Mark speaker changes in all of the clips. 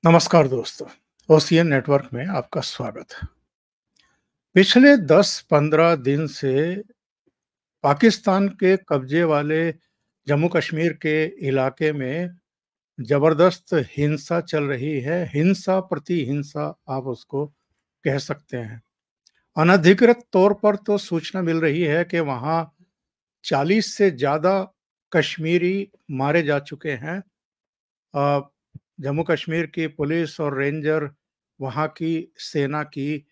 Speaker 1: नमस्कार दोस्तों, ocean network में आपका स्वागत है। पिछले 10-15 दिन से पाकिस्तान के कब्जे वाले जम्मू कश्मीर के इलाके में जबरदस्त हिंसा चल रही है। हिंसा प्रति हिंसा आप उसको कह सकते हैं। अनधिकृत तौर पर तो सूचना मिल रही है कि वहाँ 40 से ज़्यादा कश्मीरी मारे जा चुके हैं। अ, जम्मू कश्मीर की पुलिस और रेंजर वहाँ की सेना की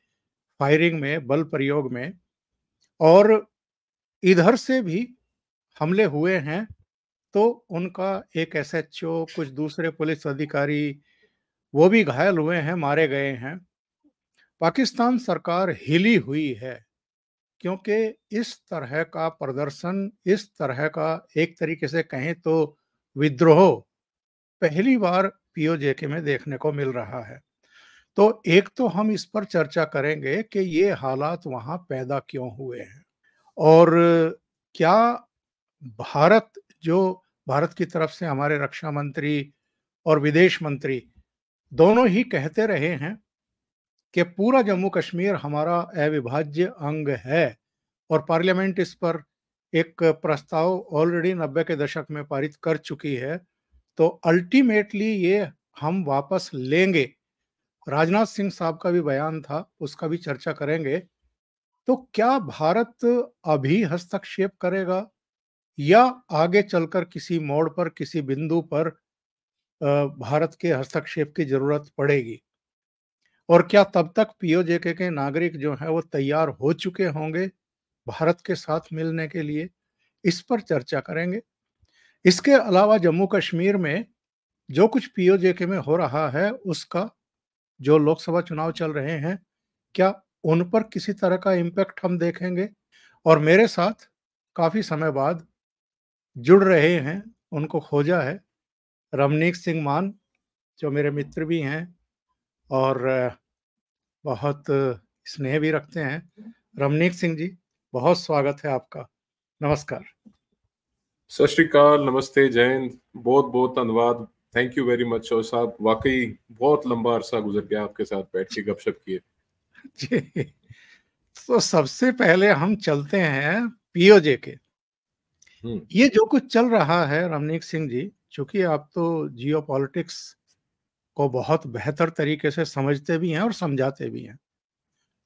Speaker 1: फायरिंग में, बल प्रयोग में, और इधर से भी हमले हुए हैं। तो उनका एक एसएचओ, कुछ दूसरे पुलिस अधिकारी वो भी घायल हुए हैं, मारे गए हैं। पाकिस्तान सरकार हिली हुई है क्योंकि इस तरह का प्रदर्शन, इस तरह का एक तरीके से कहें तो विद्रोह पहली बार पीओजेके में देखने को मिल रहा है। तो एक तो हम इस पर चर्चा करेंगे कि ये हालात वहाँ पैदा क्यों हुए हैं और क्या भारत जो भारत की तरफ से हमारे रक्षा मंत्री और विदेश मंत्री दोनों ही कहते रहे हैं कि पूरा जम्मू कश्मीर हमारा अविभाज्य अंग है और पार्लियामेंट इस पर एक प्रस्ताव ऑलरेडी 90 के दशक में पारित कर चुकी है। तो अल्टीमेटली ये हम वापस लेंगे। राजनाथ सिंह साहब का भी बयान था, उसका भी चर्चा करेंगे। तो क्या भारत अभी हस्तक्षेप करेगा या आगे चलकर किसी मोड़ पर, किसी बिंदु पर भारत के हस्तक्षेप की जरूरत पड़ेगी? और क्या तब तक पीओजेके के नागरिक जो हैं वो तैयार हो चुके होंगे भारत के साथ मिलने के लिए? इस पर चर्चा करेंगे। इसके अलावा जम्मू कश्मीर में जो कुछ पीओजेके में हो रहा है, उसका जो लोकसभा चुनाव चल रहे हैं, क्या उन पर किसी तरह का इम्पैक्ट हम देखेंगे? और मेरे साथ काफ़ी समय बाद जुड़ रहे हैं, उनको खोजा है, रमनीक सिंह मान, जो मेरे मित्र भी हैं और बहुत स्नेह भी रखते हैं। रमनीक सिंह जी, बहुत स्वागत है आपका। नमस्कार।
Speaker 2: सत श्री अकाल, नमस्ते, जय हिंद, बहुत बहुत धन्यवाद, थैंक यू वेरी मच। और साहब, वाकई बहुत लंबा अरसा गुजर गया आपके साथ बैठ के गपशप किए
Speaker 1: जी, तो सबसे पहले हम चलते हैं पीओजेके। ये जो कुछ चल रहा है रमनीक सिंह जी, चूंकि आप तो जियो पॉलिटिक्स को बहुत बेहतर तरीके से समझते भी हैं और समझाते भी हैं,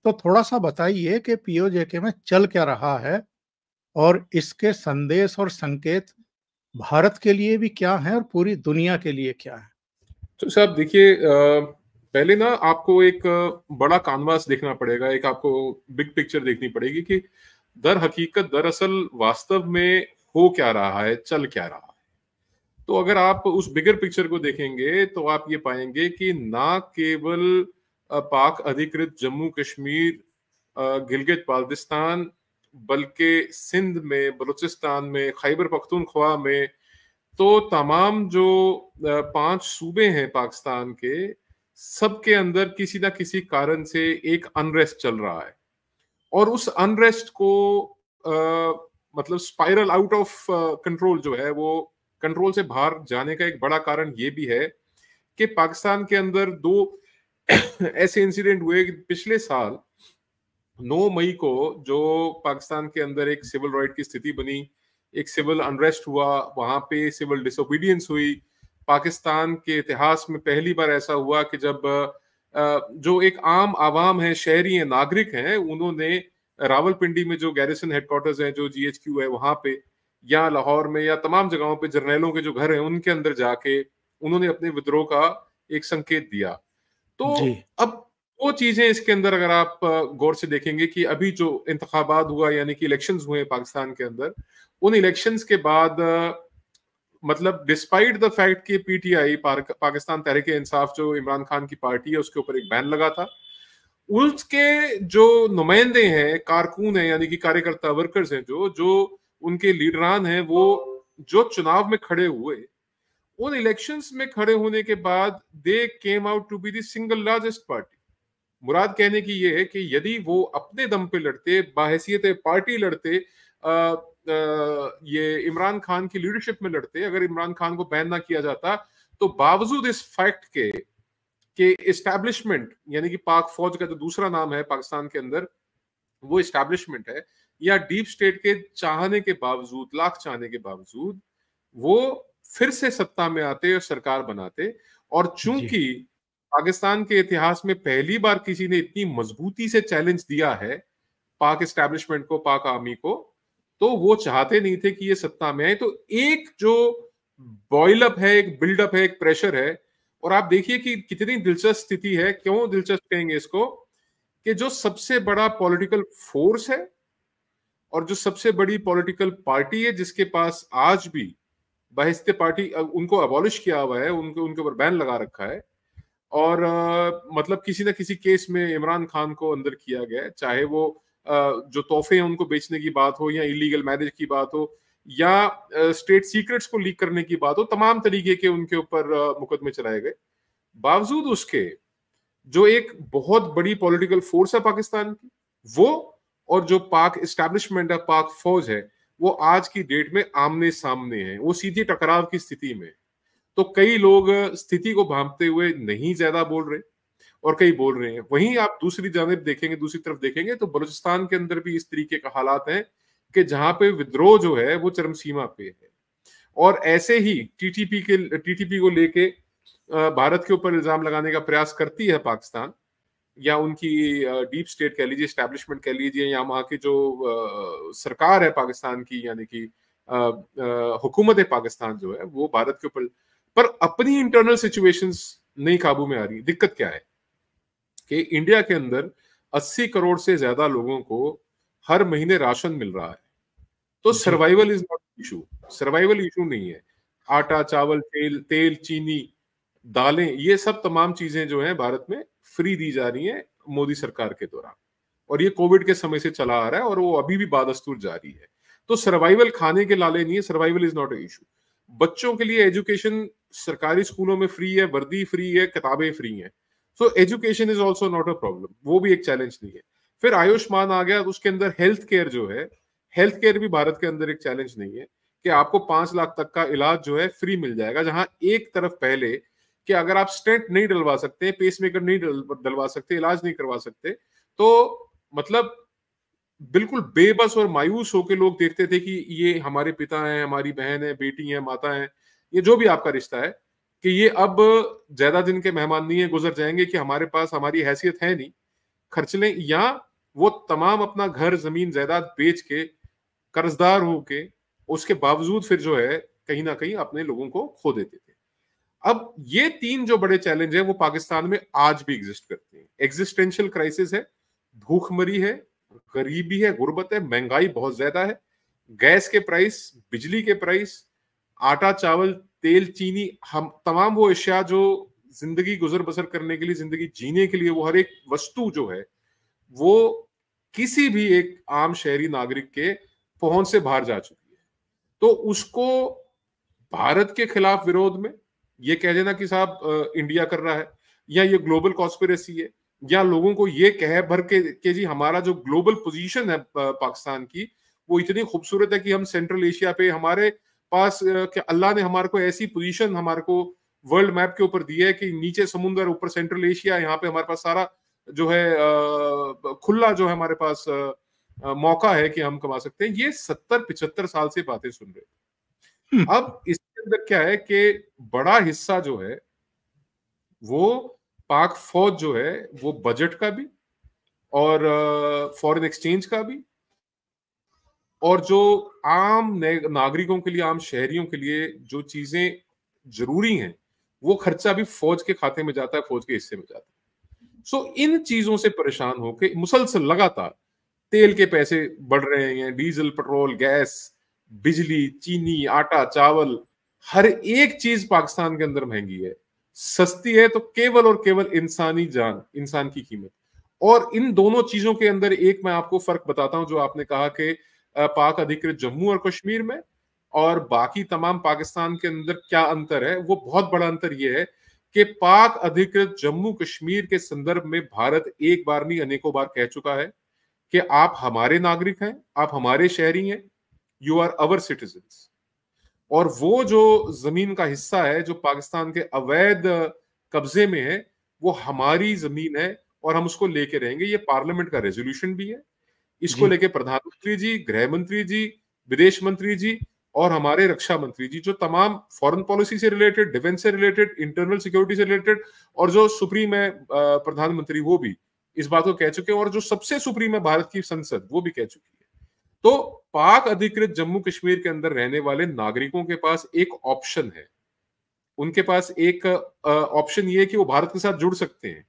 Speaker 1: तो थोड़ा सा बताइए कि पीओजेके में चल क्या रहा है और इसके संदेश और संकेत भारत के लिए भी क्या है और पूरी दुनिया के लिए क्या है?
Speaker 2: तो साहब देखिए, पहले ना आपको एक बड़ा कानवास देखना पड़ेगा, एक आपको बिग पिक्चर देखनी पड़ेगी कि दर हकीकत, दरअसल वास्तव में हो क्या रहा है, चल क्या रहा है। तो अगर आप उस बिगर पिक्चर को देखेंगे तो आप ये पाएंगे कि ना केवल पाक अधिकृत जम्मू कश्मीर, गिलगित बाल्टिस्तान, बल्कि सिंध में, बलूचिस्तान में, खैबर पख्तूनख्वा में, तो तमाम जो 5 सूबे हैं पाकिस्तान के, सबके अंदर किसी ना किसी कारण से एक अनरेस्ट चल रहा है। और उस अनरेस्ट को मतलब स्पाइरल आउट ऑफ कंट्रोल जो है, वो कंट्रोल से बाहर जाने का एक बड़ा कारण ये भी है कि पाकिस्तान के अंदर 2 ऐसे इंसिडेंट हुए कि पिछले साल 9 मई को जो पाकिस्तान के अंदर एक सिविल राइट की स्थिति बनी, एक सिविल अनरेस्ट हुआ, वहां पे सिविल डिसोबीडियंस हुई। पाकिस्तान के इतिहास में पहली बार ऐसा हुआ कि जब जो एक आम आवाम है, शहरी है, नागरिक हैं, उन्होंने रावलपिंडी में जो गैरिसन हेडक्वार्टर्स है, जो जीएचक्यू है, वहां पे, या लाहौर में, या तमाम जगहों पे जर्नैलों के जो घर हैं उनके अंदर जाके उन्होंने अपने विद्रोह का एक संकेत दिया। तो
Speaker 1: जी।
Speaker 2: अब वो चीजें इसके अंदर अगर आप गौर से देखेंगे कि अभी जो इंतखाबात हुआ, यानी कि इलेक्शंस हुए पाकिस्तान के अंदर, उन इलेक्शंस के बाद मतलब डिस्पाइट द फैक्ट कि पीटीआई, पाकिस्तान तहरीक इंसाफ, जो इमरान खान की पार्टी है, उसके ऊपर एक बैन लगा था, उसके जो नुमाइंदे हैं, कारकुन हैं, यानी कि कार्यकर्ता, वर्कर्स हैं, जो जो उनके लीडरान हैं, वो जो चुनाव में खड़े हुए, उन इलेक्शंस में खड़े होने के बाद they came out to be the single largest party. मुराद कहने की ये है कि यदि वो अपने दम पे लड़ते, बाहैसियत पार्टी लड़ते, ये इमरान खान की लीडरशिप में लड़ते, अगर इमरान खान को बैन ना किया जाता, तो बावजूद इस फैक्ट के कि एस्टैब्लिशमेंट यानी कि पाक फौज का जो दूसरा नाम है पाकिस्तान के अंदर, वो एस्टैब्लिशमेंट है, या डीप स्टेट के चाहने के बावजूद, लाख चाहने के बावजूद, वो फिर से सत्ता में आते और सरकार बनाते। और
Speaker 1: जी।
Speaker 2: चूंकि पाकिस्तान के इतिहास में पहली बार किसी ने इतनी मजबूती से चैलेंज दिया है पाक एस्टैब्लिशमेंट को, पाक आर्मी को, तो वो चाहते नहीं थे कि ये सत्ता में आए। तो एक जो बॉयल अप है, एक बिल्डअप है, एक प्रेशर है। और आप देखिए कि कितनी दिलचस्प स्थिति है, क्यों दिलचस्प कहेंगे इसको, कि जो सबसे बड़ा पॉलिटिकल फोर्स है और जो सबसे बड़ी पॉलिटिकल पार्टी है जिसके पास आज भी बहिस्ते पार्टी, उनको अबॉलिश किया हुआ है, उनके उनके ऊपर बैन लगा रखा है, और मतलब किसी ना किसी केस में इमरान खान को अंदर किया गया है, चाहे वो जो तोहफे हैं उनको बेचने की बात हो, या इलीगल मैरिज की बात हो, या स्टेट सीक्रेट्स को लीक करने की बात हो, तमाम तरीके के उनके ऊपर मुकदमे चलाए गए। बावजूद उसके जो एक बहुत बड़ी पॉलिटिकल फोर्स है पाकिस्तान की, वो और जो पाक एस्टैब्लिशमेंट है, पाक फौज है, वो आज की डेट में आमने सामने है, वो सीधी टकराव की स्थिति में। तो कई लोग स्थिति को भांपते हुए नहीं ज्यादा बोल रहे और कई बोल रहे हैं। वहीं आप दूसरी जानिब देखेंगे, दूसरी तरफ देखेंगे तो बलूचिस्तान के अंदर भी इस तरीके का हालात हैं कि जहां पे विद्रोह जो है वो चरम सीमा पे है। और ऐसे ही टीटीपी को लेके भारत के ऊपर इल्जाम लगाने का प्रयास करती है पाकिस्तान, या उनकी डीप स्टेट कह लीजिए, एस्टैब्लिशमेंट कह लीजिए, या वहां की जो सरकार है पाकिस्तान की, यानी कि हुकूमत पाकिस्तान जो है, वो भारत के ऊपर, पर अपनी इंटरनल सिचुएशंस नहीं काबू में आ रही। दिक्कत क्या है कि इंडिया के अंदर 80 करोड़ से ज्यादा लोगों को हर महीने राशन मिल रहा है, तो
Speaker 1: जी।
Speaker 2: Survival is not issue, survival issue नहीं है। आटा, चावल, तेल, चीनी, दालें, ये सब तमाम चीजें जो हैं भारत में फ्री दी जा रही हैं मोदी सरकार के दौरान, और ये कोविड के समय से चला आ रहा है और वो अभी भी बादस्तूर जारी है। तो सर्वाइवल खाने के लाले नहीं है, survival is not a issue. बच्चों के लिए एजुकेशन सरकारी स्कूलों में फ्री है, वर्दी फ्री है, किताबें फ्री हैं, so education is also not a problem, वो भी एक चैलेंज नहीं है। फिर आयुष्मान आ गया, उसके अंदर हेल्थ केयर जो है, हेल्थ केयर भी भारत के अंदर एक चैलेंज नहीं है कि आपको 5 लाख तक का इलाज जो है फ्री मिल जाएगा। जहां एक तरफ पहले कि अगर आप स्टेंट नहीं डलवा सकते, पेसमेकर नहीं डलवा सकते, इलाज नहीं करवा सकते, तो मतलब बिल्कुल बेबस और मायूस होकर लोग देखते थे कि ये हमारे पिता हैं, हमारी बहन है, बेटी है, माता है, ये जो भी आपका रिश्ता है, कि ये अब ज्यादा दिन के मेहमान नहीं है, गुजर जाएंगे, कि हमारे पास हमारी हैसियत है नहीं, खर्च लें। या वो तमाम अपना घर, जमीन, जायदाद बेच के, कर्जदार होके, उसके बावजूद फिर जो है कहीं ना कहीं अपने लोगों को खो देते थे। अब ये तीन जो बड़े चैलेंज है वो पाकिस्तान में आज भी एग्जिस्ट करते हैं। एग्जिस्टेंशियल क्राइसिस है, भूखमरी है, गरीबी है, गुर्बत है, महंगाई बहुत ज्यादा है, गैस के प्राइस, बिजली के प्राइस, आटा, चावल, तेल, चीनी, हम तमाम वो अशिया जो जिंदगी गुजर बसर करने के लिए, जिंदगी जीने के लिए, वो हर एक वस्तु जो है वो किसी भी एक आम शहरी नागरिक के पहुंच से बाहर जा चुकी है। तो उसको भारत के खिलाफ विरोध में ये कह देना कि साहब इंडिया कर रहा है, या ये ग्लोबल कॉन्स्पिरेसी है, या लोगों को ये कह भर के जी हमारा जो ग्लोबल पोजीशन है पाकिस्तान की, वो इतनी खूबसूरत है कि हम सेंट्रल एशिया पे, हमारे पास कि अल्लाह ने हमारे को ऐसी पोजीशन हमारे को वर्ल्ड मैप के ऊपर दी है कि नीचे समुंदर, ऊपर सेंट्रल एशिया, यहाँ पे हमारे पास सारा जो है खुला जो है हमारे पास मौका है कि हम कमा सकते हैं। ये 70-75 साल से बातें सुन रहे हैं। अब इसके अंदर क्या है कि बड़ा हिस्सा जो है वो पाक फौज जो है वो बजट का भी और फॉरेन एक्सचेंज का भी, और जो आम नागरिकों के लिए, आम शहरियों के लिए जो चीजें जरूरी हैं, वो खर्चा भी फौज के खाते में जाता है, फौज के हिस्से में जाता है। सो इन चीजों से परेशान होकर मुसलसल लगातार तेल के पैसे बढ़ रहे हैं, डीजल, पेट्रोल, गैस, बिजली, चीनी, आटा, चावल, हर एक चीज पाकिस्तान के अंदर महंगी है। सस्ती है तो केवल और केवल इंसानी जान, इंसान की कीमत। और इन दोनों चीजों के अंदर एक मैं आपको फर्क बताता हूं, जो आपने कहा कि पाक अधिकृत जम्मू और कश्मीर में और बाकी तमाम पाकिस्तान के अंदर क्या अंतर है। वो बहुत बड़ा अंतर यह है कि पाक अधिकृत जम्मू कश्मीर के संदर्भ में भारत एक बार नहीं अनेकों बार कह चुका है कि आप हमारे नागरिक हैं, आप हमारे शहरी हैं, यू आर अवर सिटीजन्स। और वो जो जमीन का हिस्सा है जो पाकिस्तान के अवैध कब्जे में है, वो हमारी जमीन है और हम उसको लेके रहेंगे। ये पार्लियामेंट का रेजोल्यूशन भी है। इसको
Speaker 1: जी।
Speaker 2: लेके प्रधानमंत्री जी, गृह मंत्री जी, विदेश मंत्री जी और हमारे रक्षा मंत्री जी, जो तमाम फॉरेन पॉलिसी से रिलेटेड, डिफेंस से रिलेटेड, इंटरनल सिक्योरिटी से रिलेटेड, और जो सुप्रीम है प्रधानमंत्री, वो भी इस बात को कह चुके हैं, और जो सबसे सुप्रीम है भारत की संसद, वो भी कह चुकी है। तो पाक अधिकृत जम्मू कश्मीर के अंदर रहने वाले नागरिकों के पास एक ऑप्शन है। उनके पास एक ऑप्शन ये है कि वो भारत के साथ जुड़ सकते हैं,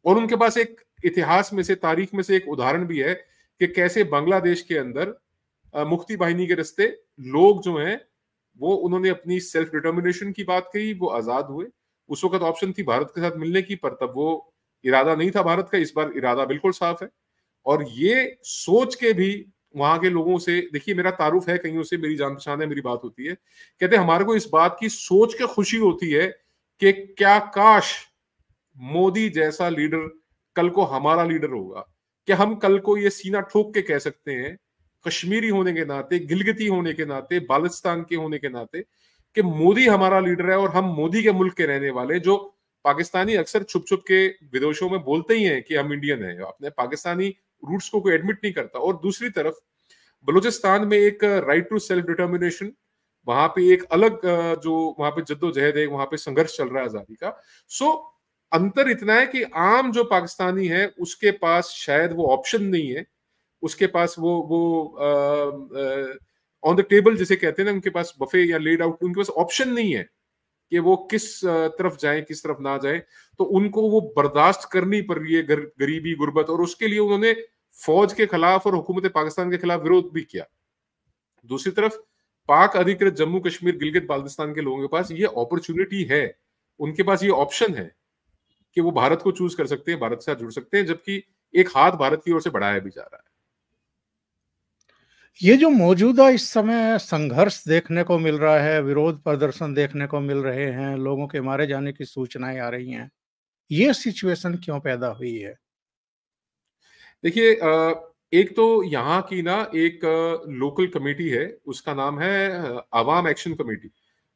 Speaker 2: और उनके पास एक इतिहास में से, तारीख में से एक उदाहरण भी है कि कैसे बांग्लादेश के अंदर मुक्ति वाहिनी के रास्ते लोग जो हैं वो, उन्होंने अपनी सेल्फ डिटर्मिनेशन की बात कही, वो आजाद हुए। उस वक्त ऑप्शन थी भारत के साथ मिलने की, पर तब वो इरादा नहीं था भारत का। इस बार इरादा बिल्कुल साफ है, और ये सोच के भी वहां के लोगों से, देखिए मेरा तारुफ है कईयों से, मेरी जान पहचान है, मेरी बात होती है, कहते हैं हमारे को इस बात की सोच के खुशी होती है कि क्या काश मोदी जैसा लीडर कल को हमारा लीडर होगा, कि हम कल को ये सीना ठोक के कह सकते हैं, कश्मीरी होने के नाते, गिलगिती होने के नाते, बालिस्तान के होने के नाते, कि मोदी हमारा लीडर है और हम मोदी के मुल्क के रहने वाले। जो पाकिस्तानी अक्सर छुप छुप के विदेशों में बोलते ही हैं कि हम इंडियन हैं, अपने पाकिस्तानी रूट्स को कोई एडमिट नहीं करता। और दूसरी तरफ बलूचिस्तान में एक राइट टू सेल्फ डिटर्मिनेशन, वहां पे एक अलग जो वहां पे जद्दोजहद है, वहां पे संघर्ष चल रहा है आजादी का। सो अंतर इतना है कि आम जो पाकिस्तानी है उसके पास शायद वो ऑप्शन नहीं है, उसके पास वो ऑन द टेबल जिसे कहते हैं ना, उनके पास बफे या लेड आउट, उनके पास ऑप्शन नहीं है कि वो किस तरफ जाए, किस तरफ ना जाए। तो उनको वो बर्दाश्त करनी पड़ रही है गरीबी, गुर्बत, और उसके लिए उन्होंने फौज के खिलाफ और हुकूमत पाकिस्तान के खिलाफ विरोध भी किया। दूसरी तरफ पाक अधिकृत जम्मू कश्मीर, गिलगित बाल्टिस्तान के लोगों के पास ये अपॉर्चुनिटी है, उनके पास ये ऑप्शन है कि वो भारत को चूज कर सकते हैं, भारत से जुड़ सकते हैं, जबकि एक हाथ भारत की ओर से बढ़ाया भी जा रहा है।
Speaker 1: ये जो मौजूदा इस समय संघर्ष देखने को मिल रहा है, विरोध प्रदर्शन देखने को मिल रहे हैं, लोगों के मारे जाने की सूचनाएं आ रही हैं, ये सिचुएशन क्यों पैदा हुई है?
Speaker 2: देखिए, एक तो यहाँ की ना एक लोकल कमेटी है, उसका नाम है अवाम एक्शन कमेटी।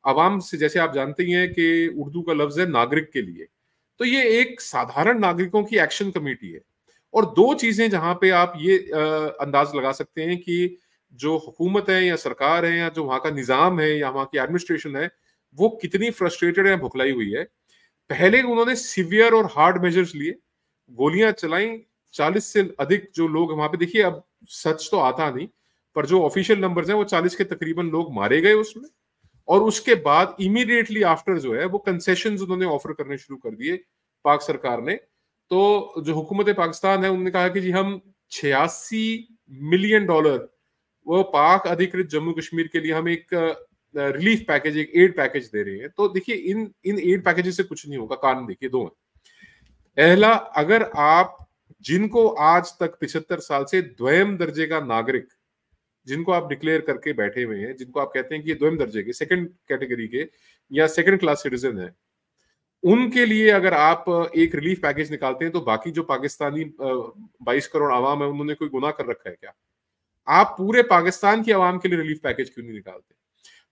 Speaker 2: अवाम से, जैसे आप जानते ही हैं कि उर्दू का लफ्ज है नागरिक के लिए, तो ये एक साधारण नागरिकों की एक्शन कमेटी है। और दो चीजें जहां पे आप ये अंदाज लगा सकते हैं कि जो हुकूमत है या सरकार है या जो वहां का निजाम है या वहां की एडमिनिस्ट्रेशन है, वो कितनी फ्रस्ट्रेटेड या भुखलाई हुई है। पहले उन्होंने सीवियर और हार्ड मेजर्स लिए, गोलियां चलाई, 40 से अधिक जो लोग वहां पे, देखिए अब सच तो आता नहीं, पर जो ऑफिशियल नंबर्स हैं वो 40 के तकरीबन लोग मारे गए उसमें। और उसके बाद इमीडिएटली आफ्टर जो है वो कंसेशंस उन्होंने ऑफर करने शुरू कर दिए पाक सरकार ने। तो जो हुकूमत पाकिस्तान है उन्होंने कहा कि जी हम $86 मिलियन वो पाक अधिकृत जम्मू कश्मीर के लिए हम एक रिलीफ पैकेज, एक एड पैकेज दे रहे हैं। तो देखिए इन इन एड पैकेजेस से कुछ नहीं होगा। कारण देखिए दो हैं। पहला, अगर आप जिनको आज तक 75 साल से द्वयम दर्जे का नागरिक, जिनको आप डिक्लेयर करके बैठे हुए हैं, जिनको आप कहते हैं कि ये द्वयम दर्जे के, सेकंड कैटेगरी के या सेकंड क्लास सिटीजन है, उनके लिए अगर आप एक रिलीफ पैकेज निकालते हैं, तो बाकी जो पाकिस्तानी 22 करोड़ आवाम है, उन्होंने कोई गुनाह कर रखा है क्या? आप पूरे पाकिस्तान की आवाम के लिए रिलीफ पैकेज क्यों नहीं निकालते?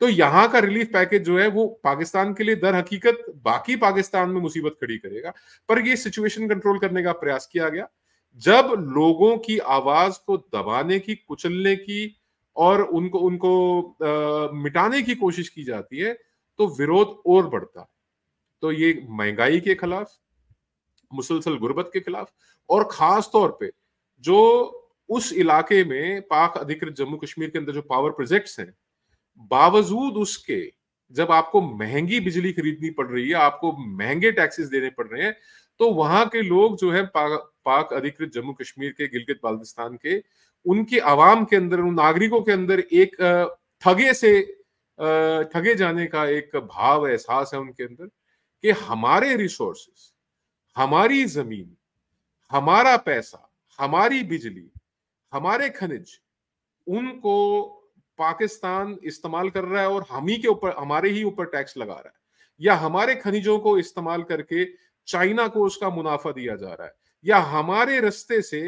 Speaker 2: तो यहां का रिलीफ पैकेज जो है वो पाकिस्तान के लिए दर हकीकत बाकी पाकिस्तान में मुसीबत खड़ी करेगा। पर ये सिचुएशन कंट्रोल करने का प्रयास किया गया। जब लोगों की आवाज को दबाने की, कुचलने की और उनको उनको मिटाने की कोशिश की जाती है, तो विरोध और बढ़ता है। तो ये महंगाई के खिलाफ, मुसलसल गुर्बत के खिलाफ, और खास तौर पे जो उस इलाके में पाक अधिकृत जम्मू कश्मीर के अंदर जो पावर प्रोजेक्ट्स हैं, बावजूद उसके जब आपको महंगी बिजली खरीदनी पड़ रही है, आपको महंगे टैक्सेस देने पड़ रहे हैं, तो वहां के लोग जो है पाक अधिकृत जम्मू कश्मीर के, गिलगित बाल्टिस्तान के, उनके आवाम के अंदर, उन नागरिकों के अंदर एक ठगे जाने का एक भाव, एहसास है उनके अंदर कि हमारे रिसोर्सेस, हमारी जमीन, हमारा पैसा, हमारी बिजली, हमारे खनिज, उनको पाकिस्तान इस्तेमाल कर रहा है और हम ही के ऊपर, हमारे ही ऊपर टैक्स लगा रहा है, या हमारे खनिजों को इस्तेमाल करके चाइना को उसका मुनाफा दिया जा रहा है, या हमारे रास्ते से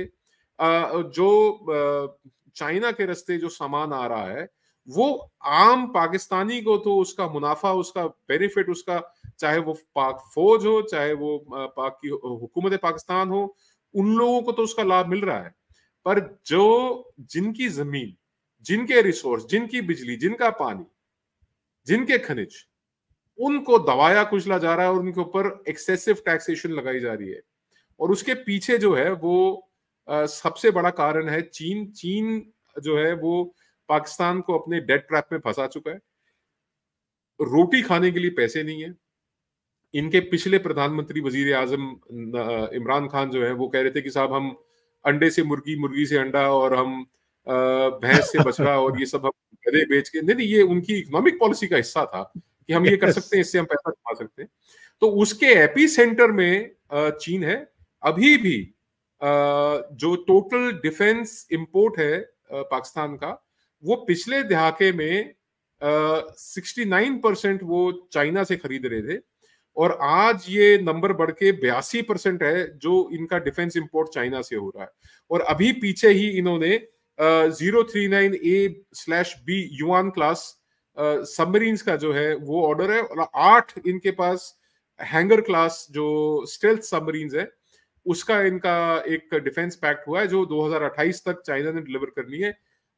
Speaker 2: जो चाइना के रास्ते जो सामान आ रहा है, वो आम पाकिस्तानी को तो उसका मुनाफा, उसका बेनिफिट, उसका चाहे वो पाक फौज हो, चाहे वो पाक की हुकूमत पाकिस्तान हो, उन लोगों को तो उसका लाभ मिल रहा है। पर जो जिनकी जमीन, जिनके रिसोर्स, जिनकी बिजली, जिनका पानी, जिनके खनिज, उनको दबाया कुचला जा रहा है और उनके ऊपर एक्सेसिव टैक्सेशन लगाई जा रही है। और उसके पीछे जो है वो सबसे बड़ा कारण है चीन। चीन जो है वो पाकिस्तान को अपने डेट ट्रैप में फंसा चुका है। रोटी खाने के लिए पैसे नहीं है। इनके पिछले प्रधानमंत्री वजीर आजम इमरान खान जो है वो कह रहे थे कि साहब हम अंडे से मुर्गी, मुर्गी से अंडा, और हम भैंस से बछड़ा, और ये सब हम गधे बेच के, नहीं, ये उनकी इकोनॉमिक पॉलिसी का हिस्सा था कि हम ये कर सकते हैं, इससे हम पैसा कमा सकते हैं। तो उसके एपी सेंटर में चीन है। अभी भी जो टोटल डिफेंस इंपोर्ट है पाकिस्तान का, वो पिछले दहाके में 69% वो चाइना से खरीद रहे थे, और आज ये नंबर बढ़ के 82% है जो इनका डिफेंस इंपोर्ट चाइना से हो रहा है। और अभी पीछे ही इन्होंने 039A/B युआन क्लास सबमरीन्स का जो है वो ऑर्डर है, और 8 इनके पास हैंगर क्लास जो स्टेल्थ सबमरीन्स है उसका इनका एक डिफेंस पैक्ट हुआ है जो 2028 तक चाइना ने डिलीवर करनी है।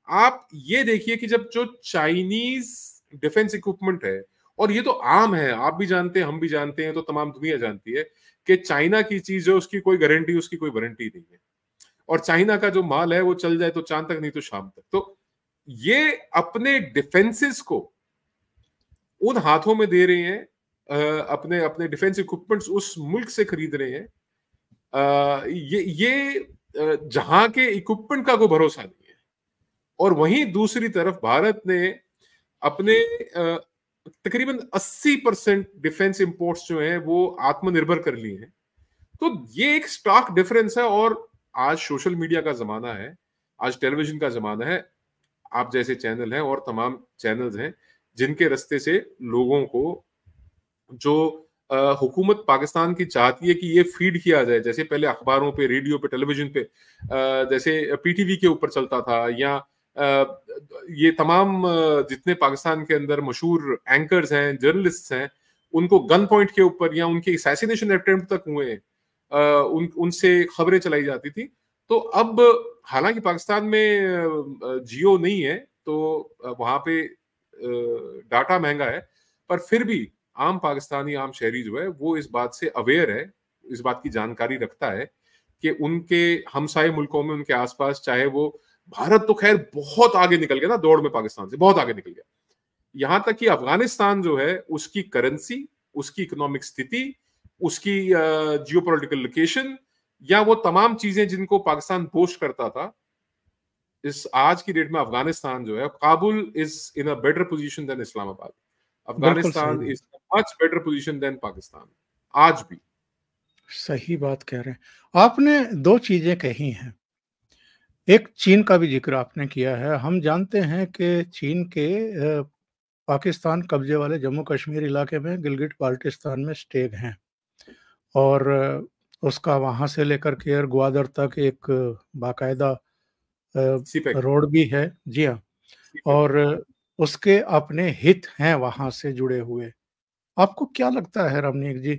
Speaker 2: आप ये देखिए कि जब जो चाइनीज डिफेंस इक्विपमेंट है, और ये तो आम है, आप भी जानते हैं, हम भी जानते हैं, तो तमाम दुनिया जानती है कि चाइना की चीज है उसकी कोई गारंटी, उसकी कोई वारंटी नहीं है, और चाइना का जो माल है वो चल जाए तो चांद तक, नहीं तो शाम तक। तो ये अपने डिफेंसेस को उन हाथों में दे रहे हैं, अपने अपने डिफेंस इक्विपमेंट्स उस मुल्क से खरीद रहे हैं, ये जहां के इक्विपमेंट का कोई भरोसा नहीं है। और वहीं दूसरी तरफ भारत ने अपने तकरीबन 80% डिफेंस इंपोर्ट्स जो हैं वो आत्मनिर्भर कर लिए हैं। तो ये एक स्टार्क डिफरेंस है। और आज सोशल मीडिया का जमाना है, आज टेलीविजन का जमाना है, आप जैसे चैनल हैं और तमाम चैनल्स हैं जिनके रास्ते से लोगों को जो हुकूमत पाकिस्तान की चाहती है कि ये फीड किया जाए, जैसे पहले अखबारों पे, रेडियो पे, टेलीविजन पे, जैसे पीटीवी के ऊपर चलता था, या ये तमाम जितने पाकिस्तान के अंदर मशहूर एंकर्स हैं, जर्नलिस्ट हैं, उनको गन पॉइंट के ऊपर या उनके असैसिनेशन अटेम्प्ट तक हुए, उनसे खबरें चलाई जाती थी। तो अब हालांकि पाकिस्तान में जियो नहीं है, तो वहां पे डाटा महंगा है, पर फिर भी आम पाकिस्तानी, आम शहरी जो है वो इस बात से अवेयर है, इस बात की जानकारी रखता है कि उनके हमसाये मुल्कों में, उनके आसपास, चाहे वो भारत तो खैर बहुत आगे निकल गया ना दौड़ में, पाकिस्तान से बहुत आगे निकल गया, यहां तक कि अफगानिस्तान जो है उसकी करेंसी, उसकी इकोनॉमिक स्थिति, उसकी जियोपॉलिटिकल लोकेशन, या वो तमाम चीजें जिनको पाकिस्तान बोस्ट करता था, इस आज की डेट में अफगानिस्तान जो है, Kabul is in a better position than Islamabad. Afghanistan is much better position than Pakistan आज भी।
Speaker 1: सही बात कह रहे हैं। आपने दो चीजें कही हैं, एक चीन का भी जिक्र आपने किया है। हम जानते हैं कि चीन के पाकिस्तान कब्जे वाले जम्मू कश्मीर इलाके में गिलगिट बाल्टिस्तान में स्टेग हैं, और उसका वहाँ से लेकर के ग्वादर तक एक बाकायदा रोड भी है। जी हाँ, और उसके अपने हित हैं वहाँ से जुड़े हुए। आपको क्या लगता है रमनीक जी,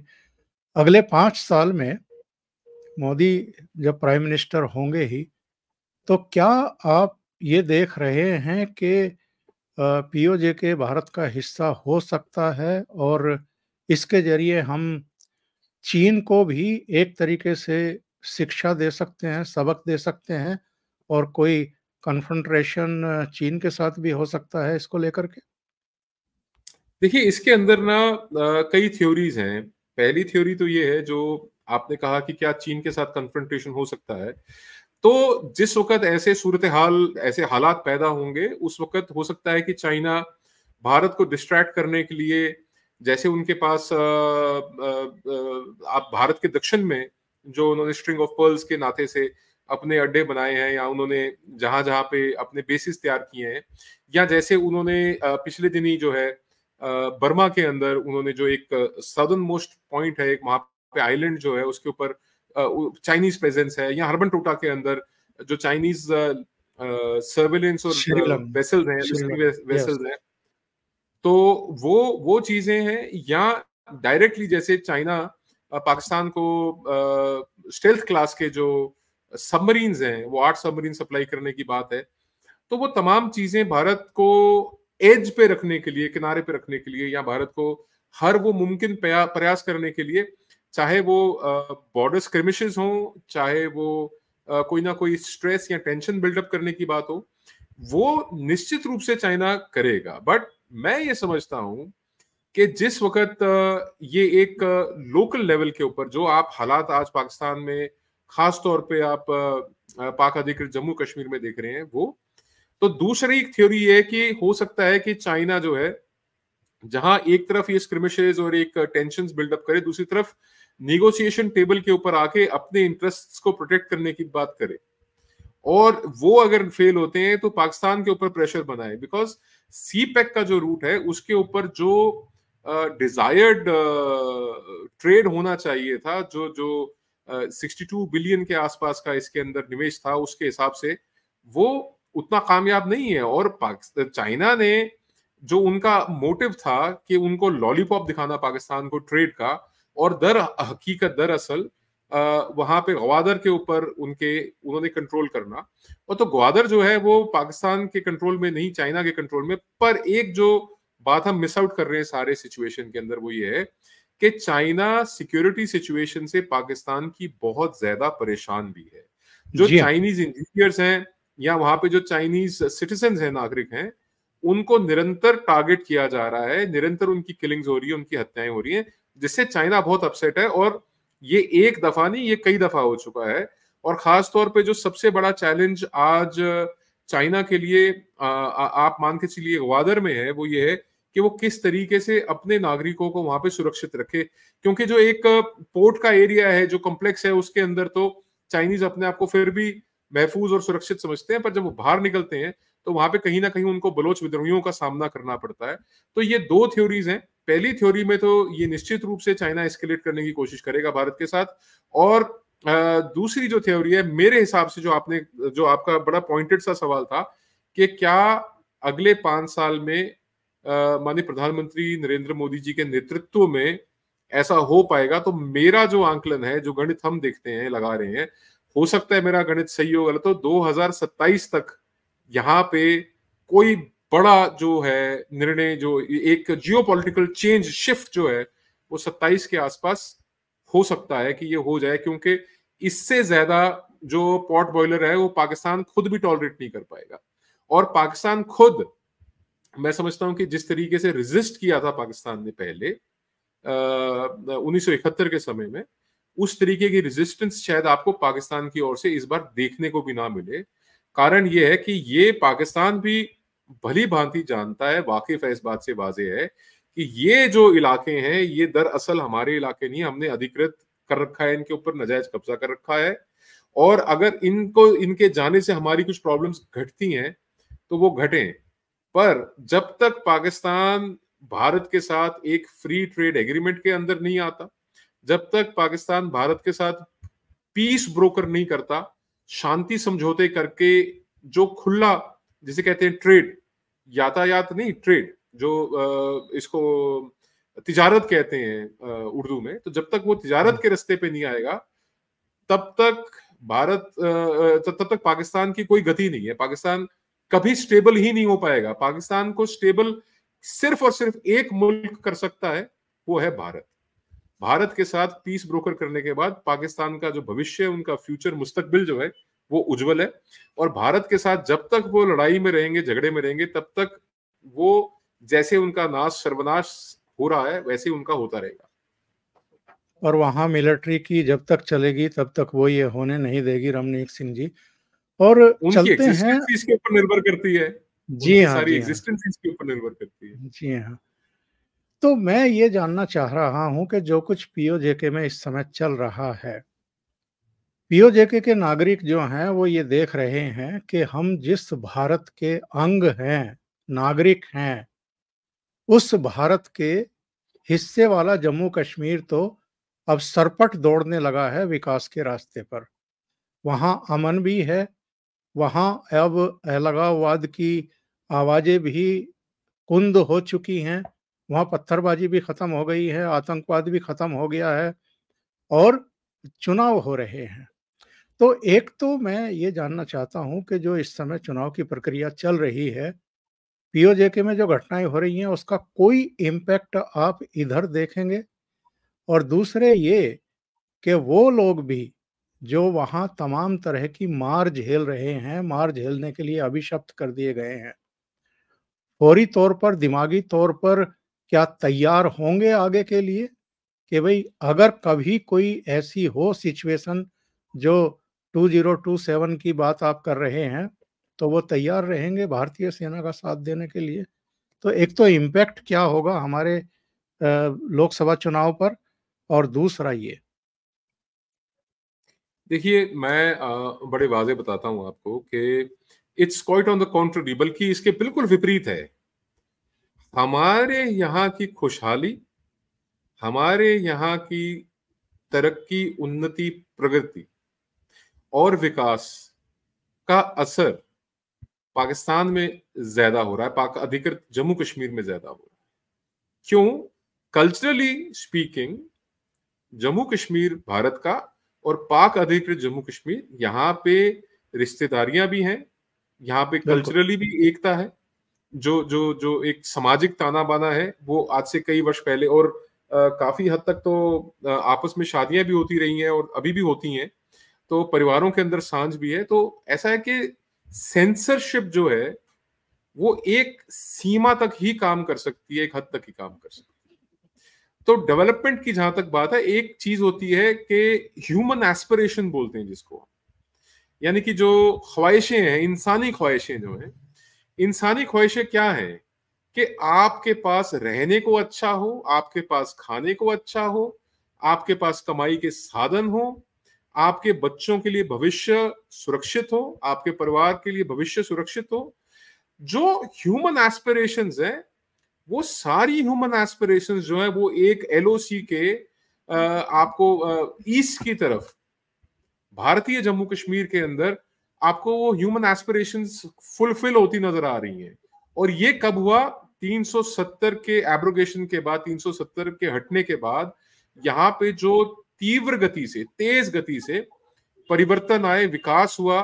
Speaker 1: अगले 5 साल में मोदी जब प्राइम मिनिस्टर होंगे ही, तो क्या आप ये देख रहे हैं कि पीओजे भारत का हिस्सा हो सकता है, और इसके ज़रिए हम चीन को भी एक तरीके से शिक्षा दे सकते हैं, सबक दे सकते हैं, और कोई कन्फ्रंटेशन चीन के साथ भी हो सकता है इसको लेकर के?
Speaker 2: देखिए, इसके अंदर ना कई थ्योरीज हैं। पहली थ्योरी तो ये है, जो आपने कहा कि क्या चीन के साथ कन्फ्रंटेशन हो सकता है। तो जिस वक्त ऐसे सूरत हाल, ऐसे हालात पैदा होंगे, उस वक्त हो सकता है कि चाइना भारत को डिस्ट्रैक्ट करने के लिए, जैसे उनके पास आप भारत के दक्षिण में जो उन्होंने स्ट्रिंग ऑफ पर्ल्स के नाते से अपने अड्डे बनाए हैं, या उन्होंने जहां जहां पे अपने बेसिस तैयार किए हैं, या जैसे उन्होंने पिछले दिनी जो है बर्मा के अंदर उन्होंने जो एक साउदर्न मोस्ट पॉइंट है, एक वहां पे आइलैंड जो है उसके ऊपर चाइनीज प्रेजेंस है, या हरबन टोटा के अंदर जो चाइनीज सर्वेलेंस और वेसल्स हैं, वेसल्स हैं, तो वो चीजें हैं। या डायरेक्टली जैसे चाइना पाकिस्तान को स्टेल्थ क्लास के जो सबमरीन्स हैं वो 8 सबमरीन सप्लाई करने की बात है, तो वो तमाम चीजें भारत को एज पे रखने के लिए, किनारे पे रखने के लिए, या भारत को हर वो मुमकिन प्रयास करने के लिए, चाहे वो बॉर्डर स्क्रिमिशेस हो, चाहे वो कोई ना कोई स्ट्रेस या टेंशन बिल्डअप करने की बात हो, वो निश्चित रूप से चाइना करेगा। बट मैं ये समझता हूं कि जिस वक्त ये एक लोकल लेवल के ऊपर जो आप हालात आज पाकिस्तान में खास तौर पे आप पाक अधिकृत जम्मू कश्मीर में देख रहे हैं, वो तो दूसरी एक थ्योरी ये है कि हो सकता है कि चाइना जो है, जहां एक तरफ ये स्क्रिमिशेस और एक टेंशन बिल्डअप करे, दूसरी तरफ निगोशिएशन टेबल के ऊपर आके अपने इंटरेस्ट्स को प्रोटेक्ट करने की बात करे, और वो अगर फेल होते हैं तो पाकिस्तान के ऊपर प्रेशर बनाए। बिकॉज सी पैक का जो रूट है उसके ऊपर जो डिजायर्ड ट्रेड होना चाहिए था, जो जो 62 बिलियन के आसपास का इसके अंदर निवेश था, उसके हिसाब से वो उतना कामयाब नहीं है। और पाकिस्तान, चाइना ने जो उनका मोटिव था कि उनको लॉलीपॉप दिखाना पाकिस्तान को ट्रेड का, और दर हकीकत दरअसल वहां पे ग्वादर के ऊपर उन्होंने कंट्रोल करना, और तो ग्वादर जो है वो पाकिस्तान के कंट्रोल में नहीं, चाइना के कंट्रोल में। पर एक जो बात हम मिस आउट कर रहे हैं सारे सिचुएशन के अंदर, वो ये है कि चाइना सिक्योरिटी सिचुएशन से पाकिस्तान की बहुत ज्यादा परेशान भी है। जो
Speaker 1: जी हाँ।
Speaker 2: चाइनीज इंजीनियर्स हैं या वहां पे जो चाइनीज सिटीजन हैं, नागरिक हैं, उनको निरंतर टारगेट किया जा रहा है, निरंतर उनकी किलिंग्स हो रही है, उनकी हत्याएं हो रही हैं, जिससे चाइना बहुत अपसेट है। और ये एक दफा नहीं, ये कई दफा हो चुका है। और खास तौर पे जो सबसे बड़ा चैलेंज आज चाइना के लिए आप मान के चलिए ग्वादर में है, वो ये है कि वो किस तरीके से अपने नागरिकों को वहां पे सुरक्षित रखे। क्योंकि जो एक पोर्ट का एरिया है, जो कॉम्प्लेक्स है, उसके अंदर तो चाइनीज अपने आप को फिर भी महफूज और सुरक्षित समझते हैं, पर जब वो बाहर निकलते हैं तो वहां पे कहीं ना कहीं उनको बलोच विद्रोहियों का सामना करना पड़ता है। तो ये दो थ्योरीज हैं। पहली थ्योरी में तो ये निश्चित रूप से चाइना एस्केलेट करने की कोशिश करेगा भारत के साथ। और दूसरी जो थ्योरी है, मेरे हिसाब से, जो आपका बड़ा पॉइंटेड सा सवाल था कि क्या अगले 5 साल में माननीय प्रधानमंत्री नरेंद्र मोदी जी के नेतृत्व में ऐसा हो पाएगा, तो मेरा जो आंकलन है, जो गणित हम देखते हैं, लगा रहे हैं, हो सकता है मेरा गणित सही हो गलत हो, 2027 तक यहाँ पे कोई बड़ा जो है निर्णय, जो एक जियोपॉलिटिकल चेंज शिफ्ट जो है, वो 27 के आसपास हो सकता है कि ये हो जाए। क्योंकि इससे ज्यादा जो पॉट बॉयलर है वो पाकिस्तान खुद भी टॉलरेट नहीं कर पाएगा। और पाकिस्तान खुद, मैं समझता हूं कि जिस तरीके से रेजिस्ट किया था पाकिस्तान ने पहले 1971 के समय में, उस तरीके की रेजिस्टेंस शायद आपको पाकिस्तान की ओर से इस बार देखने को भी ना मिले। कारण यह है कि ये पाकिस्तान भी भली भांति जानता है, वाकिफ है, इस बात से वाजे है कि ये जो इलाके हैं, ये दरअसल हमारे इलाके नहीं, हमने अधिकृत कर रखा है, इनके ऊपर नाजायज कब्जा कर रखा है। और अगर इनके जाने से हमारी कुछ प्रॉब्लम्स घटती हैं तो वो घटें, पर जब तक पाकिस्तान भारत के साथ एक फ्री ट्रेड एग्रीमेंट के अंदर नहीं आता, जब तक पाकिस्तान भारत के साथ पीस ब्रोकर नहीं करता, शांति समझौते करके जो खुला, जिसे कहते हैं ट्रेड, यातायात नहीं, ट्रेड, जो इसको तिजारत कहते हैं उर्दू में, तो जब तक वो तिजारत के रास्ते पे नहीं आएगा, तब तक तब तक पाकिस्तान की कोई गति नहीं है। पाकिस्तान कभी स्टेबल ही नहीं हो पाएगा। पाकिस्तान को स्टेबल सिर्फ और सिर्फ एक मुल्क कर सकता है, वो है भारत। भारत के साथ पीस ब्रोकर करने के बाद पाकिस्तान का जो भविष्य है, उनका फ्यूचर मुस्तकबिल जो है, वो उज्जवल है। और भारत के साथ जब तक वो लड़ाई में रहेंगे, झगड़े में रहेंगे, तब तक वो जैसे उनका नाश सर्वनाश हो रहा है, वैसे उनका होता रहेगा।
Speaker 1: और वहाँ मिलिट्री की जब तक चलेगी तब तक वो ये होने नहीं देगी, रमनीक सिंह जी। और
Speaker 2: उनकी
Speaker 1: चलते हैं।
Speaker 2: एग्जिस्टेंस इसके ऊपर निर्भर करती है,
Speaker 1: जी
Speaker 2: उनकी
Speaker 1: हाँ,
Speaker 2: सारी
Speaker 1: जी हाँ,
Speaker 2: एग्जिस्टेंस इसके ऊपर निर्भर करती है।
Speaker 1: जी हाँ। तो मैं ये जानना चाह रहा हूँ कि जो कुछ पीओजेके में इस समय चल रहा है, पीओजेके के नागरिक जो हैं वो ये देख रहे हैं कि हम जिस भारत के अंग हैं, नागरिक हैं, उस भारत के हिस्से वाला जम्मू कश्मीर तो अब सरपट दौड़ने लगा है विकास के रास्ते पर। वहाँ अमन भी है, वहाँ अब अलगाववाद की आवाज़ें भी कुंद हो चुकी हैं, वहाँ पत्थरबाजी भी खत्म हो गई है, आतंकवाद भी खत्म हो गया है और चुनाव हो रहे हैं। तो एक तो मैं ये जानना चाहता हूँ कि जो इस समय चुनाव की प्रक्रिया चल रही है, पीओजेके में जो घटनाएँ हो रही हैं, उसका कोई इम्पैक्ट आप इधर देखेंगे? और दूसरे ये कि वो लोग भी जो वहाँ तमाम तरह की मार झेल रहे हैं, मार झेलने के लिए अभिशप्त कर दिए गए हैं, फौरी तौर पर, दिमागी तौर पर क्या तैयार होंगे आगे के लिए? कि भई अगर कभी कोई ऐसी हो सिचुएशन जो 2027 की बात आप कर रहे हैं, तो वो तैयार रहेंगे भारतीय सेना का साथ देने के लिए? तो एक तो इम्पैक्ट क्या होगा हमारे लोकसभा चुनाव पर और दूसरा ये।
Speaker 2: देखिए, मैं बड़े वाज़ेह बताता हूँ आपको कि it's quite on the contrary, बल्कि इसके बिल्कुल विपरीत है। हमारे यहाँ की खुशहाली, हमारे यहाँ की तरक्की, उन्नति, प्रगति और विकास का असर पाकिस्तान में ज़्यादा हो रहा है, पाक अधिकृत जम्मू कश्मीर में ज़्यादा हो रहा है। क्यों? कल्चरली स्पीकिंग जम्मू कश्मीर भारत का और पाक अधिकृत जम्मू कश्मीर, यहाँ पे रिश्तेदारियां भी हैं, यहाँ पे
Speaker 1: बिल्कुल,
Speaker 2: कल्चरली भी एकता है। जो जो जो एक सामाजिक ताना बाना है वो आज से कई वर्ष पहले, और काफी हद तक तो आपस में शादियां भी होती रही हैं और अभी भी होती हैं, तो परिवारों के अंदर सांझ भी है। तो ऐसा है कि सेंसरशिप जो है वो एक सीमा तक ही काम कर सकती है, एक हद तक ही काम कर सकती है। तो डेवलपमेंट की जहां तक बात है, एक चीज होती है कि ह्यूमन एस्पिरेशन बोलते हैं जिसको, यानी कि जो ख्वाहिशें हैं, इंसानी ख्वाहिशें जो हैं, इंसानी ख्वाहिशें क्या है कि आपके पास रहने को अच्छा हो, आपके पास खाने को अच्छा हो, आपके पास कमाई के साधन हो, आपके बच्चों के लिए भविष्य सुरक्षित हो, आपके परिवार के लिए भविष्य सुरक्षित हो। जो ह्यूमन एस्पिरेशंस है, वो सारी ह्यूमन एस्पिरेशंस जो है वो एक एलओसी के आपको ईस्ट की तरफ, भारतीय जम्मू कश्मीर के अंदर आपको वो ह्यूमन एस्पिरेशंस फुलफिल होती नजर आ रही हैं। और ये कब हुआ? 370 के एब्रोगेशन के बाद, 370 के हटने के बाद, यहाँ पे जो तीव्र गति से, तेज गति से परिवर्तन आए, विकास हुआ,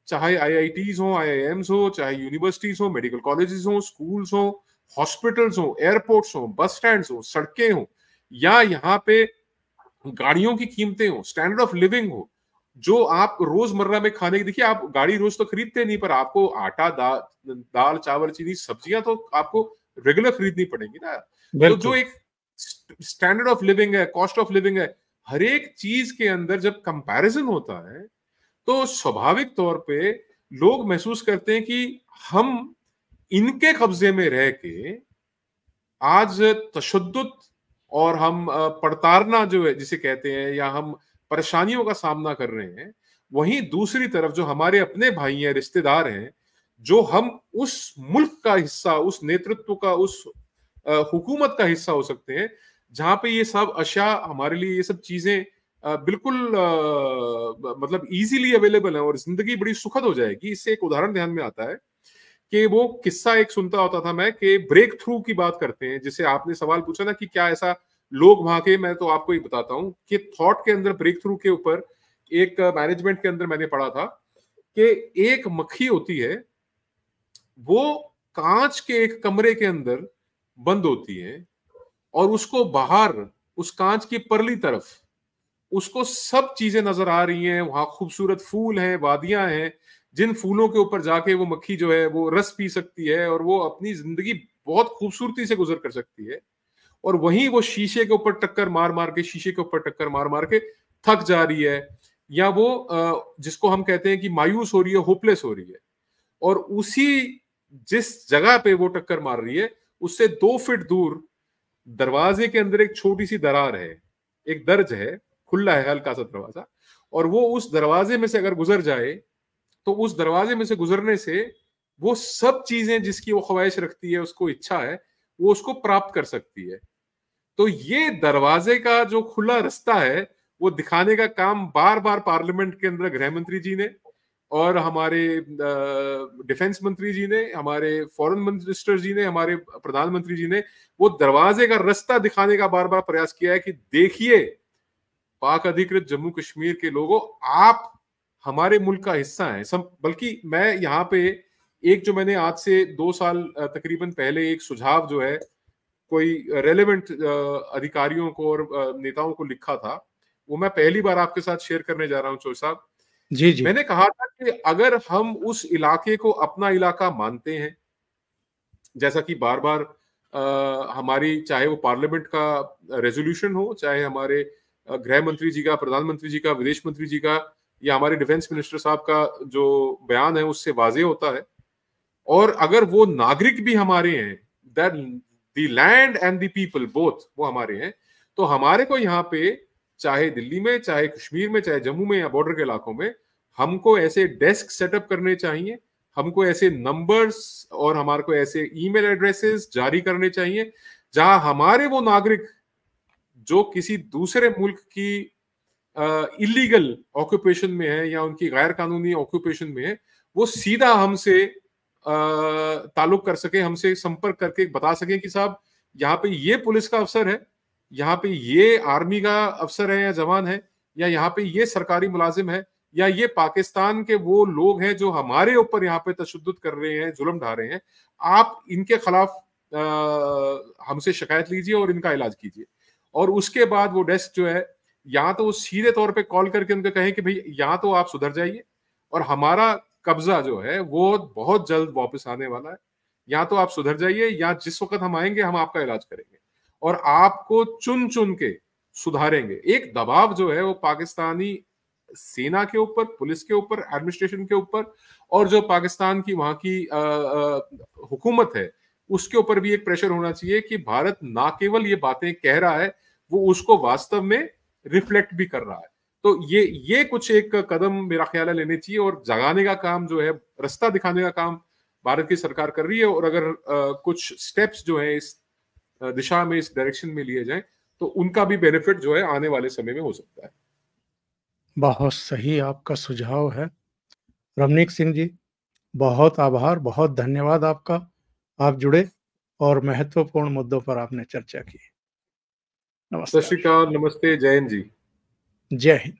Speaker 2: चाहे आईआईटीज हो, आईआईएम्स हो, चाहे यूनिवर्सिटीज हो, मेडिकल कॉलेजेस हो, स्कूल्स हो, हॉस्पिटल्स हो, एयरपोर्ट्स हो, बस स्टैंड हो, सड़कें हो, या यहाँ पे गाड़ियों की कीमतें हो, स्टैंडर्ड ऑफ लिविंग हो, जो आप रोजमर्रा में खाने की, देखिए आप गाड़ी रोज तो खरीदते नहीं, पर आपको आटा, दाल चावल चीनी सब्जियां तो आपको रेगुलर खरीदनी पड़ेंगी ना। तो जो
Speaker 1: बिल्कुल।
Speaker 2: एक स्टैंडर्ड ऑफ लिविंग है, कॉस्ट ऑफ लिविंग है, हर एक चीज के अंदर जब कंपैरिजन होता है, तो स्वाभाविक तौर पे लोग महसूस करते हैं कि हम इनके कब्जे में रह के आज तशद्दुद और हम पड़तारना जो है जिसे कहते हैं, या हम परेशानियों का सामना कर रहे हैं। वहीं दूसरी तरफ जो हमारे अपने भाई हैं, रिश्तेदार हैं, जो हम उस मुल्क का हिस्सा, उस नेतृत्व का, उस हुकूमत का हिस्सा हो सकते हैं, जहां पे ये सब अशा हमारे लिए, ये सब चीजें बिल्कुल मतलब इजीली अवेलेबल है और जिंदगी बड़ी सुखद हो जाएगी। इससे एक उदाहरण ध्यान में आता है कि वो किस्सा एक सुनता होता था मैं, कि ब्रेक थ्रू की बात करते हैं, जिसे आपने सवाल पूछा ना कि क्या ऐसा लोग वहां के, मैं तो आपको ही बताता हूं कि थॉट के अंदर ब्रेक थ्रू के ऊपर एक मैनेजमेंट के अंदर मैंने पढ़ा था कि एक मक्खी होती है, वो कांच के एक कमरे के अंदर बंद होती है, और उसको बाहर उस कांच की परली तरफ उसको सब चीजें नजर आ रही हैं, वहां खूबसूरत फूल हैं, वादियां हैं, जिन फूलों के ऊपर जाके वो मक्खी जो है वो रस पी सकती है और वो अपनी जिंदगी बहुत खूबसूरती से गुजर कर सकती है। और वहीं वो शीशे के ऊपर टक्कर मार मार के, शीशे के ऊपर टक्कर मार मार के थक जा रही है, या वो जिसको हम कहते हैं कि मायूस हो रही है, होपलेस हो रही है। और उसी जिस जगह पे वो टक्कर मार रही है, उससे 2 फीट दूर दरवाजे के अंदर एक छोटी सी दरार है, एक दर्ज है, खुला है हल्का सा दरवाजा, और वो उस दरवाजे में से अगर गुजर जाए, तो उस दरवाजे में से गुजरने से वो सब चीजें जिसकी वो ख्वाहिश रखती है, उसको इच्छा है, वो उसको प्राप्त कर सकती है। तो ये दरवाजे का जो खुला रास्ता है, वो दिखाने का काम बार बार पार्लियामेंट के अंदर गृह मंत्री जी ने और हमारे डिफेंस मंत्री जी ने, हमारे फॉरेन मिनिस्टर जी ने, हमारे प्रधानमंत्री जी ने वो दरवाजे का रास्ता दिखाने का बार बार प्रयास किया है कि देखिए पाक अधिकृत जम्मू कश्मीर के लोगों, आप हमारे मुल्क का हिस्सा हैं। बल्कि मैं यहाँ पे एक जो मैंने आज से 2 साल तकरीबन पहले एक सुझाव जो है कोई रेलेवेंट अधिकारियों को और नेताओं को लिखा था, वो मैं पहली बार आपके साथ शेयर करने जा रहा हूँ चोर साहब।
Speaker 1: जी, जी।
Speaker 2: मैंने कहा था कि अगर हम उस इलाके को अपना इलाका मानते हैं, जैसा कि बार बार हमारी, चाहे वो पार्लियामेंट का रेजोल्यूशन हो, चाहे हमारे गृह मंत्री जी का, प्रधानमंत्री जी का, विदेश मंत्री जी का, या हमारे डिफेंस मिनिस्टर साहब का जो बयान है उससे वाजे होता है, और अगर वो नागरिक भी हमारे हैं, that the land and the people both वो हमारे हैं, तो हमारे को यहाँ पे चाहे दिल्ली में, चाहे कश्मीर में, चाहे जम्मू में या बॉर्डर के इलाकों में, हमको ऐसे डेस्क सेटअप करने चाहिए, हमको ऐसे नंबर्स और हमारे को ऐसे ईमेल एड्रेसेस जारी करने चाहिए जहां हमारे वो नागरिक जो किसी दूसरे मुल्क की इलीगल ऑक्यूपेशन में है या उनकी गैर कानूनी ऑक्यूपेशन में है, वो सीधा हमसे ताल्लुक कर सके, हमसे संपर्क करके बता सके कि साहब यहाँ पे ये पुलिस का अफसर है, यहाँ पे ये आर्मी का अफसर है या जवान है, या यहाँ पे ये सरकारी मुलाजिम है, या ये पाकिस्तान के वो लोग हैं जो हमारे ऊपर यहाँ पे तशद्दुद कर रहे हैं, जुल्म ढा रहे हैं, आप इनके खिलाफ हमसे शिकायत लीजिए और इनका इलाज कीजिए। और उसके बाद वो डेस्क जो है, या तो वो सीधे तौर पे कॉल करके उनको कहें कि भाई या तो आप सुधर जाइए और हमारा कब्जा जो है वो बहुत जल्द वापस आने वाला है, या तो आप सुधर जाइए, या जिस वक्त हम आएंगे हम आपका इलाज करेंगे और आपको चुन चुन के सुधारेंगे। एक दबाव जो है वो पाकिस्तानी सेना के ऊपर, पुलिस के ऊपर, एडमिनिस्ट्रेशन के ऊपर, और जो पाकिस्तान की वहां की हुकूमत है उसके ऊपर भी एक प्रेशर होना चाहिए कि भारत ना केवल ये बातें कह रहा है, वो उसको वास्तव में रिफ्लेक्ट भी कर रहा है। तो ये कुछ एक कदम मेरा ख्याल है लेने चाहिए, और जगाने का काम जो है, रास्ता दिखाने का काम भारत की सरकार कर रही है। और अगर कुछ स्टेप्स जो है इस दिशा में, इस डायरेक्शन में लिए जाएं, तो उनका भी बेनिफिट जो है आने वाले समय में हो सकता है।
Speaker 1: बहुत सही आपका सुझाव है। रमनीक सिंह जी, बहुत आभार, बहुत धन्यवाद आपका। आप जुड़े और महत्वपूर्ण मुद्दों पर आपने चर्चा की।
Speaker 2: सत श्री
Speaker 1: नमस्कार।
Speaker 2: अकाल, नमस्ते, जय हिंद जी।
Speaker 1: जय हिंद।